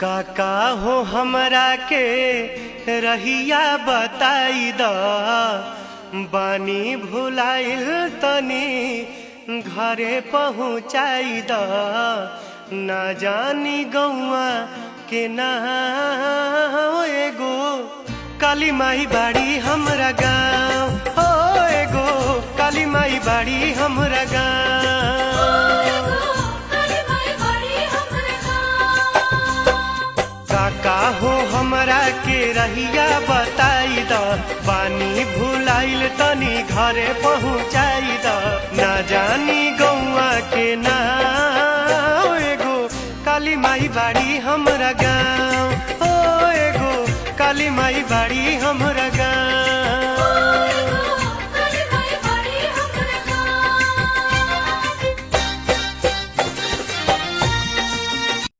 काका हो हमरा के रहिया बताई द बानी भुलाइल तनी घरे पहुँचाई द ना जानी गौआ के ना एगो काली माई बाड़ी हमरा गाँव हो एगो काली माई बाड़ी हमरा गाँव। काका हो हमरा के रहिया बताई द पानी भुलाइल तनी घरे पहुँचाई द ना जानी गौआ के ना एगो काली माई बाड़ी हमरा गाँव ओ एगो काली माई बाड़ी हमरा गाँव।